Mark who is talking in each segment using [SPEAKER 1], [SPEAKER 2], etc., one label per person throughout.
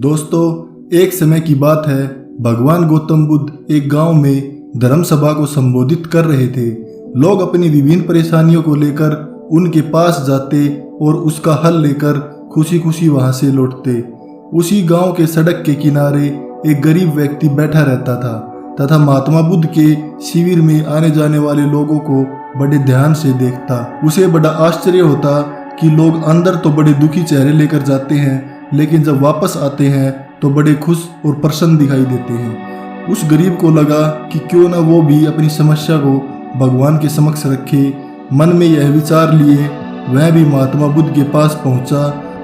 [SPEAKER 1] दोस्तों, एक समय की बात है। भगवान गौतम बुद्ध एक गांव में धर्म सभा को संबोधित कर रहे थे। लोग अपनी विभिन्न परेशानियों को लेकर उनके पास जाते और उसका हल लेकर खुशी खुशी वहां से लौटते। उसी गांव के सड़क के किनारे एक गरीब व्यक्ति बैठा रहता था तथा महात्मा बुद्ध के शिविर में आने जाने वाले लोगों को बड़े ध्यान से देखता। उसे बड़ा आश्चर्य होता कि लोग अंदर तो बड़े दुखी चेहरे लेकर जाते हैं, लेकिन जब वापस आते हैं तो बड़े खुश और प्रसन्न दिखाई देते हैं। उस गरीब को लगा कि क्यों न वो भी अपनी समस्या को भगवान के समक्ष रखे। मन में यह विचार लिए वह भी महात्मा बुद्ध के पास पहुंचा।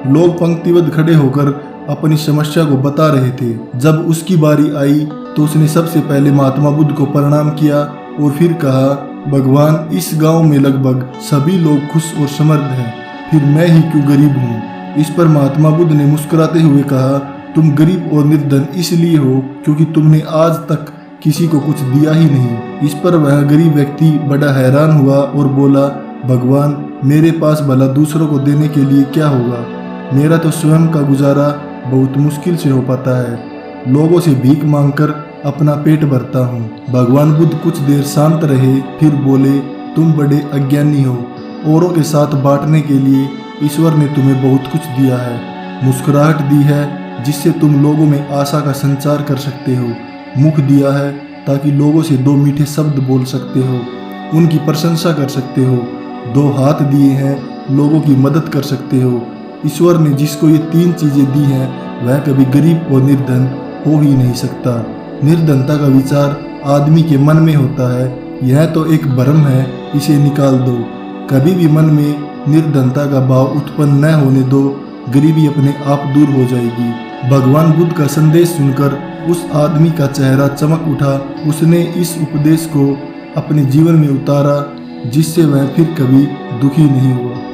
[SPEAKER 1] लोग पंक्तिबद्ध खड़े होकर अपनी समस्या को बता रहे थे। जब उसकी बारी आई तो उसने सबसे पहले महात्मा बुद्ध को प्रणाम किया और फिर कहा, भगवान, इस गांव में लगभग सभी लोग खुश और समृद्ध हैं, फिर मैं ही क्यों गरीब हूँ। इस पर महात्मा बुद्ध ने मुस्कुराते हुए कहा, तुम गरीब और निर्धन इसलिए हो क्योंकि तुमने आज तक किसी को कुछ दिया ही नहीं। इस पर वह गरीब व्यक्ति बड़ा हैरान हुआ और बोला, भगवान, मेरे पास भला दूसरों को देने के लिए क्या होगा। मेरा तो स्वयं का गुजारा बहुत मुश्किल से हो पाता है। लोगों से भीख मांगकर अपना पेट भरता हूँ। भगवान बुद्ध कुछ देर शांत रहे, फिर बोले, तुम बड़े अज्ञानी हो। औरों के साथ बांटने के लिए ईश्वर ने तुम्हें बहुत कुछ दिया है। मुस्कुराहट दी है जिससे तुम लोगों में आशा का संचार कर सकते हो। मुख दिया है ताकि लोगों से दो मीठे शब्द बोल सकते हो, उनकी प्रशंसा कर सकते हो। दो हाथ दिए हैं, लोगों की मदद कर सकते हो। ईश्वर ने जिसको ये तीन चीज़ें दी हैं वह कभी गरीब और निर्धन हो ही नहीं सकता। निर्धनता का विचार आदमी के मन में होता है, यह तो एक भ्रम है, इसे निकाल दो। कभी भी मन में निर्धनता का भाव उत्पन्न न होने दो, गरीबी अपने आप दूर हो जाएगी। भगवान बुद्ध का संदेश सुनकर उस आदमी का चेहरा चमक उठा। उसने इस उपदेश को अपने जीवन में उतारा जिससे वह फिर कभी दुखी नहीं हुआ।